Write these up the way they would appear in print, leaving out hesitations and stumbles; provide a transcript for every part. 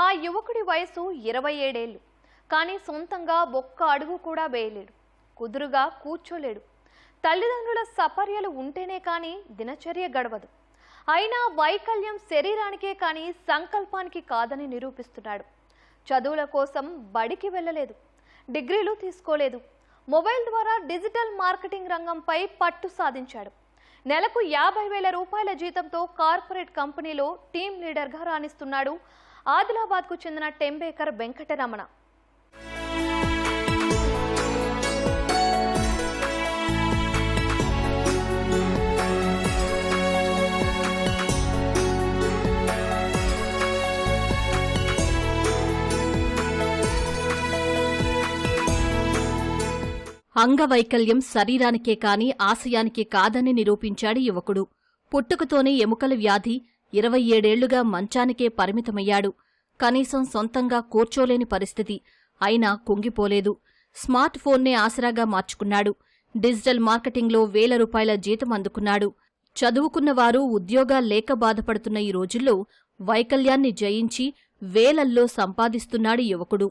ఆ యువకుడి వయసు 27 ఏళ్లు. కానీ సొంతంగా ఒక్క అడుగు కూడా వేయలేడు. కుదురుగా కూర్చోలేడు. తల్లిదండ్రుల సపర్యలు ఉంటేనే కానీ దినచర్య గడవదు. అయినా వైకల్యం శరీరానికే కానీ సంకల్పానికి కాదని నిరూపిస్తున్నాడు. చదువుల కోసం బడికి వెళ్ళలేదు. డిగ్రీలు తీసుకోలేదు. మొబైల్ ద్వారా డిజిటల్ మార్కెటింగ్ రంగంపై పట్టు సాధించాడు. నెలకు 50,000 రూపాయల జీతంతో కార్పొరేట్ కంపెనీలో టీం లీడర్గా రాణిస్తున్నాడు ఆదిలాబాద్కు చెందిన టెంబేకర్ వెంకటరమణ. అంగవైకల్యం శరీరానికే కాని ఆశయానికే కాదని నిరూపించాడు యువకుడు. పుట్టుకతోనే ఎముకల వ్యాధి, 27 ఏళ్లుగా మంచానికే పరిమితమయ్యాడు. కనీసం సొంతంగా కూర్చోలేని పరిస్థితి. అయినా కుంగిపోలేదు. స్మార్ట్ ఫోన్నే ఆసరాగా మార్చుకున్నాడు. డిజిటల్ మార్కెటింగ్లో 1,000 రూపాయల జీతం అందుకున్నాడు. చదువుకున్నవారు ఉద్యోగాల్లేక బాధపడుతున్న ఈ రోజుల్లో వైకల్యాన్ని జయించి వేలల్లో సంపాదిస్తున్నాడు యువకుడు.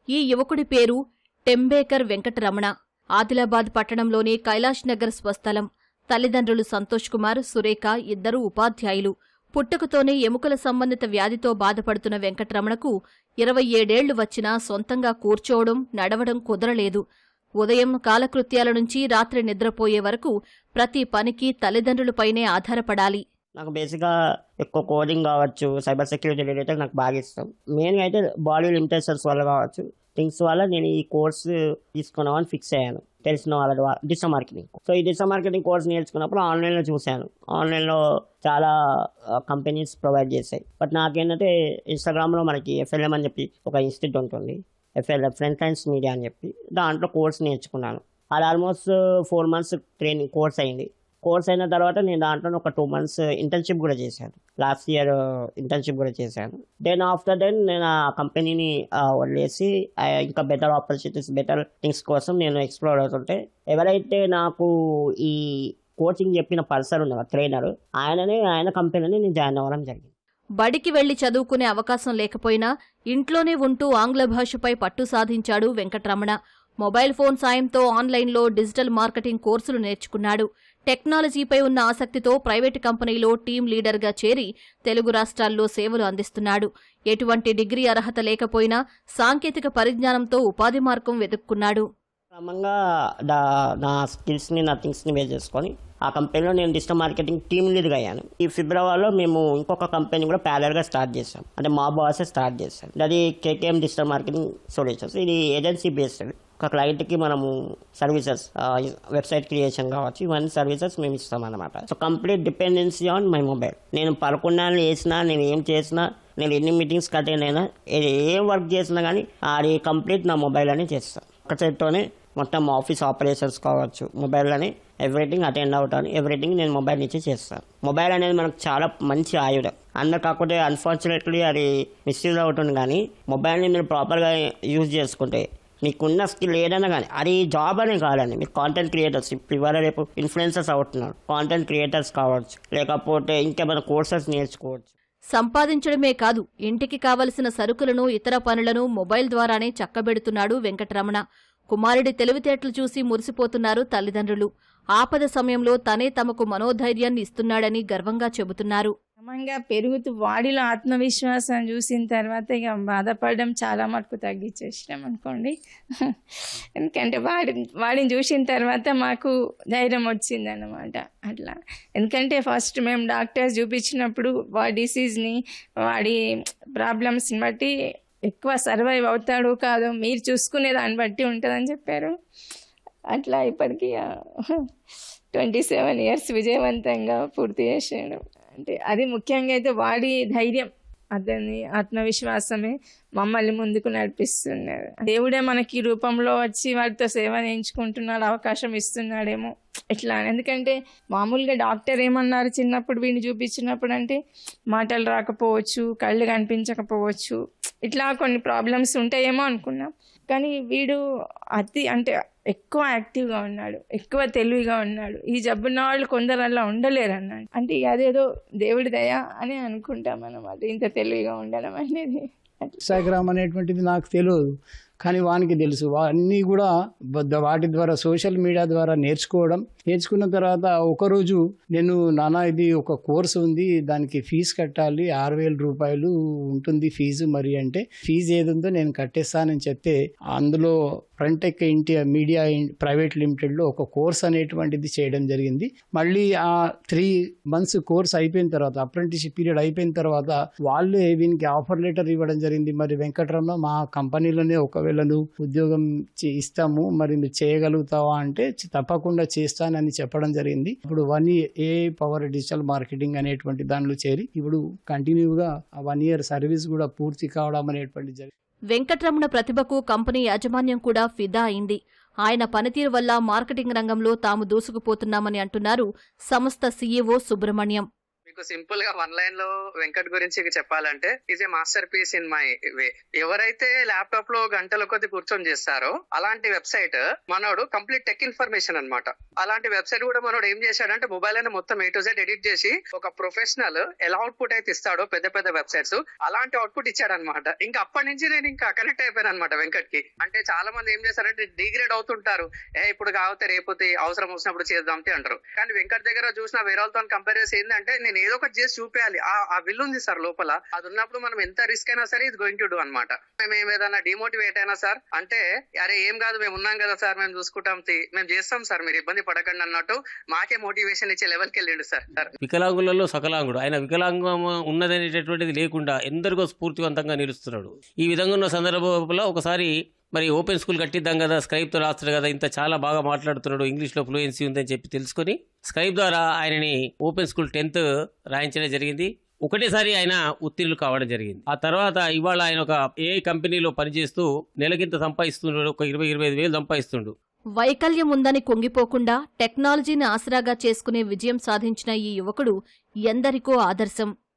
ఈ యువకుడి పేరు టెంబేకర్ వెంకటరమణ. ఆదిలాబాద్ పట్టణంలోని కైలాష్ నగర్ స్వస్థలం. తల్లిదండ్రులు సంతోష్ కుమార్, సురేఖ ఇద్దరూ ఉపాధ్యాయులు. పుట్టుకతోనే ఎముకల సంబంధిత వ్యాధితో బాధపడుతున్న వెంకటరమణకు 27 ఏళ్లు వచ్చినా సొంతంగా కూర్చోవడం, నడవడం కుదరలేదు. ఉదయం కాలకృత్యాల నుంచి రాత్రి నిద్రపోయే వరకు ప్రతి పనికి తల్లిదండ్రులపైనే ఆధారపడాలి. నాకు బేసిక్గా ఎక్కువ కోడింగ్ కావచ్చు, సైబర్ సెక్యూరిటీ రిలేటెడ్ నాకు బాగా ఇష్టం. మెయిన్గా అయితే బాడీ లిమిటేషన్స్ వల్ల కావచ్చు, థింగ్స్ వల్ల నేను ఈ కోర్స్ తీసుకున్నామని ఫిక్స్ అయ్యాను. తెలిసిన వాళ్ళ ద్వారా డిజిటల్ మార్కెటింగ్. సో ఈ డిజిటల్ మార్కెటింగ్ కోర్స్ నేర్చుకున్నప్పుడు ఆన్లైన్లో చూశాను. ఆన్లైన్లో చాలా కంపెనీస్ ప్రొవైడ్ చేశాయి. బట్ నాకేంటంటే ఇన్స్టాగ్రామ్లో మనకి FLM అని చెప్పి ఒక ఇన్స్టిట్యూట్ ఉంటుంది, FLM ఫ్రంట్ లైన్స్ మీడియా అని చెప్పి, దాంట్లో కోర్స్ నేర్చుకున్నాను. అది ఆల్మోస్ట్ 4 months ట్రైనింగ్ కోర్స్ అయింది. కోర్స్ అయిన తర్వాత నేను దాంట్లో ఒక 2 months ఇంటర్న్షిప్ కూడా చేశాను. లాస్ట్ ఇయర్ ఇంటర్న్షిప్ కూడా చేశాను. దెన్ ఆఫ్టర్ దెన్ నేను ఆ కంపెనీని వదిలేసి ఇంకా బెటర్ ఆపర్చునిటీస్, బెటర్ థింగ్స్ కోసం నేను ఎక్స్ప్లోర్ అవుతుంటే ఎవరైతే నాకు ఈ కోచింగ్ చెప్పిన పర్సన్ ఉన్నారు, ట్రైనర్, ఆయన కంపెనీని నేను జాయిన్ అవ్వడం జరిగింది. బడికి వెళ్లి చదువుకునే అవకాశం లేకపోయినా ఇంట్లోనే ఉంటూ ఆంగ్ల భాషపై పట్టు సాధించాడు వెంకటరమణ. మొబైల్ ఫోన్ సాయంతో ఆన్లైన్లో డిజిటల్ మార్కెటింగ్ కోర్సులు నేర్చుకున్నాడు. టెక్నాలజీపై ఉన్న ఆసక్తితో ప్రైవేటు కంపెనీలో టీం లీడర్గా చేరి తెలుగు రాష్ట్రాల్లో సేవలు అందిస్తున్నాడు. ఎటువంటి డిగ్రీ అర్హత లేకపోయినా సాంకేతిక పరిజ్ఞానంతో ఉపాధి మార్గం వెతుక్కున్నాడు. క్రమంగా నా స్కిల్స్ని, నా థింగ్స్ని బేస్ చేసుకొని ఆ కంపెనీలో నేను డిజిటల్ మార్కెటింగ్ టీమ్ లీడ్గా అయ్యాను. ఈ ఫిబ్రవరిలో మేము ఇంకొక కంపెనీ కూడా ప్యారల్గా స్టార్ట్ చేసాం. అంటే మా బాసే స్టార్ట్ చేశాం. అది KTM డిజిటల్ మార్కెటింగ్ సొల్యూషన్స్. ఇది ఏజెన్సీ బేస్డ్. ఒక క్లయింట్కి మనము సర్వీసెస్, వెబ్సైట్ క్రియేషన్ కావచ్చు, ఇవన్నీ సర్వీసెస్ మేము ఇస్తామన్నమాట. So complete dependency on my mobile. నేను 11 వేసినా, నేను ఏం చేసినా, నేను ఎన్ని మీటింగ్స్కి అటెండ్ అయినా, ఏం వర్క్ చేసినా కానీ అది కంప్లీట్ నా మొబైల్ అని చేస్తాను. ఒక చేత్తోనే మొత్తం ఆఫీస్ ఆపరేషన్స్ కావచ్చు, మొబైల్లోనే ఎవ్రీథింగ్ అటెండ్ అవుతాను. ఎవ్రీథింగ్ నేను మొబైల్ నుంచి చేస్తాను. మొబైల్ అనేది మనకు చాలా మంచి ఆయుధం. అందరు కాకపోతే అన్ఫార్చునేట్లీ అది మిస్యూజ్ అవుతుంది. కానీ మొబైల్ని మీరు ప్రాపర్గా యూజ్ చేసుకుంటే మీకున్న స్కిల్ ఏదైనా కానీ, అది జాబ్ అనే కాదండి. మీరు కాంటెంట్ క్రియేటర్స్, ఇప్పుడు ఇవాళ రేపు ఇన్ఫ్లుయెన్సర్స్ అవుతున్నారు, కాంటెంట్ క్రియేటర్స్ కావచ్చు, లేకపోతే ఇంకేమైనా కోర్సెస్ నేర్చుకోవచ్చు. సంపాదించడమే కాదు, ఇంటికి కావలసిన సరుకులను, ఇతర పనులను మొబైల్ ద్వారానే చక్కబెడుతున్నాడు వెంకటరమణ. కుమారుడి తెలివితేటలు చూసి మురిసిపోతున్నారు తల్లిదండ్రులు. ఆపద సమయంలో తనే తమకు మనోధైర్యాన్ని ఇస్తున్నాడని గర్వంగా చెబుతున్నారు. క్రమంగా పెరుగుతూ వాడిలో ఆత్మవిశ్వాసం చూసిన తర్వాత ఇక బాధపడడం చాలా మటుకు తగ్గించేసినాం అనుకోండి. ఎందుకంటే వాడిని చూసిన తర్వాత మాకు ధైర్యం వచ్చిందన్నమాట. అట్లా ఎందుకంటే ఫస్ట్ మేము డాక్టర్స్ చూపించినప్పుడు వాడి డిసీజ్ని, వాడి ప్రాబ్లమ్స్ని బట్టి ఎక్కువ సర్వైవ్ అవుతాడు కాదు మీరు చూసుకునే దాన్ని బట్టి ఉంటుందని చెప్పారు. అట్లా ఇప్పటికీ 27 years విజయవంతంగా పూర్తి చేసాడు. అంటే అది ముఖ్యంగా అయితే వాడి ధైర్యం, అతని ఆత్మవిశ్వాసమే మమ్మల్ని ముందుకు నడిపిస్తున్నాడు. దేవుడే మనకి రూపంలో వచ్చి వాటితో సేవ చేయించుకుంటున్నాడు, అవకాశం ఇస్తున్నాడేమో ఇట్లా. ఎందుకంటే మామూలుగా డాక్టర్ ఏమన్నారు చిన్నప్పుడు వీడిని చూపించినప్పుడు అంటే మాటలు రాకపోవచ్చు, కళ్ళు కనిపించకపోవచ్చు, ఇట్లా కొన్ని ప్రాబ్లమ్స్ ఉంటాయేమో అనుకున్నాం. కానీ వీడు అంటే ఎక్కువ యాక్టివ్గా ఉన్నాడు, ఎక్కువ తెలివిగా ఉన్నాడు. ఈ జబ్బున్న వాళ్ళు కొందరు అలా ఉండలేరు అన్నాడు. అంటే అదేదో దేవుడి దయ అని అనుకుంటాం అన్నమాట, ఇంత తెలివిగా ఉండడం అనేది. ఇన్స్టాగ్రామ్ అనేటువంటిది నాకు తెలియదు, కానీ వానికి తెలుసు. అన్నీ కూడా వాటి ద్వారా సోషల్ మీడియా ద్వారా నేర్చుకున్న తర్వాత ఒకరోజు నేను నాన్న ఇది ఒక కోర్సు ఉంది, దానికి ఫీజు కట్టాలి, 6,000 రూపాయలు ఉంటుంది ఫీజు మరి అంటే, ఫీజు ఏది ఉందో నేను కట్టేస్తానని చెప్తే అందులో ఫ్రంటెక్ ఇండియా మీడియా ప్రైవేట్ లిమిటెడ్లో ఒక కోర్స్ అనేటువంటిది చేయడం జరిగింది. మళ్ళీ ఆ 3 months కోర్స్ అయిపోయిన తర్వాత, అప్రెంటిస్షిప్ పీరియడ్ అయిపోయిన తర్వాత వాళ్ళే వీనికి ఆఫర్ లెటర్ ఇవ్వడం జరిగింది. మరి వెంకటరమణ, మా కంపెనీలోనే ఒకవేళ నువ్వు ఉద్యోగం ఇస్తాము, మరి మీరు చేయగలుగుతావా అంటే తప్పకుండా చేస్తానని చెప్పడం జరిగింది. ఇప్పుడు 1 year AI power digital marketing అనేటువంటి దానిలో చేరి ఇప్పుడు కంటిన్యూగా 1 year సర్వీస్ కూడా పూర్తి కావడం అనేటువంటి జరిగింది. వెంకట్రమణ ప్రతిభకు కంపెనీ యాజమాన్యం కూడా ఫిదా అయింది. ఆయన పనితీరు వల్ల మార్కెటింగ్ రంగంలో తాము దూసుకుపోతున్నామని అంటున్నారు సంస్థ సీఈఓ సుబ్రహ్మణ్యం. మీకు సింపుల్ గా 1 line లో వెంకట్ గురించి చెప్పాలంటే, is a masterpiece in my way. ఎవరైతే ల్యాప్టాప్ లో గంటల కొద్ది కూర్చొని చేస్తారో అలాంటి వెబ్సైట్ మనోడు కంప్లీట్ టెక్ ఇన్ఫర్మేషన్ అన్నమాట. అలాంటి వెబ్సైట్ కూడా మనోడు ఏం చేశాడంటే మొబైల్ అని మొత్తం A to Z ఎడిట్ చేసి ఒక ప్రొఫెషనల్ ఎలా అవుట్పుట్ అయితే ఇస్తాడో పెద్ద పెద్ద వెబ్సైట్స్, అలాంటి అవుట్పుట్ ఇచ్చాడనమాట. ఇంకా అప్పటి నుంచి నేను ఇంకా కనెక్ట్ అయిపోయాను అనమాట వెంకట్ కి. అంటే చాలా మంది ఏం చేస్తారంటే డిగ్రేడ్ అవుతుంటారు, ఇప్పుడు కాకపోతే రేపు అవసరం వచ్చినప్పుడు చేద్దాంతే అంటారు. కానీ వెంకట్ దగ్గర చూసిన వేరే వాళ్ళతో కంపేర్ చేసి ఏంటంటే, నేను ఏదో ఒకటి చేసి చూపేయాలి, ఆ విల్ ఉంది సార్ లోపల. అది ఉన్నప్పుడు మనం ఎంత రిస్క్ అయినా సరే ఇది గోయింగ్ టు డూ అనమాట. మేము ఏదైనా డిమోటివేట్ అయినా సార్ అంటే, అరే ఏం కాదు మేము ఉన్నాం కదా సార్, మేము చూసుకుంటాం, మేము చేస్తాం సార్, మీరు ఇబ్బంది పడకండి అన్నట్టు మాకే మోటివేషన్ ఇచ్చే లెవెల్కి వెళ్ళిండు సార్. వికలాంగులలో సకలాంగుడు. ఆయన వికలాంగం ఉన్నదనేటటువంటిది లేకుండా ఎందరికో స్ఫూర్తివంతంగా నిలుస్తున్నాడు. ఈ విధంగా ఉన్న సందర్భంలో ఒకసారి మరి ఓపెన్ స్కూల్ కట్టిద్దాం కదా, స్క్రైబ్తో రాస్తాడు కదా, ఇంత చాలా బాగా మాట్లాడుతున్నాడు, ఇంగ్లీష్లో ఫ్లూయెన్సీ ఉందని చెప్పి తెలుసుకొని స్క్రైబ్ ద్వారా ఆయనని ఓపెన్ స్కూల్ 10th రాయించడం జరిగింది. ఒకటేసారి ఆయన ఉత్తీర్ణులు కావడం జరిగింది. ఆ తర్వాత ఇవాళ ఆయన ఒక AI కంపెనీలో పనిచేస్తూ నెలకింత సంపాదిస్తున్నాడు, ఒక 20-25 వేలు సంపాదిస్తుండు. వైకల్యం ఉందని కుంగిపోకుండా టెక్నాలజీని ఆసరాగా చేసుకునే విజయం సాధించిన ఈ యువకుడు ఎందరికో ఆదర్శం.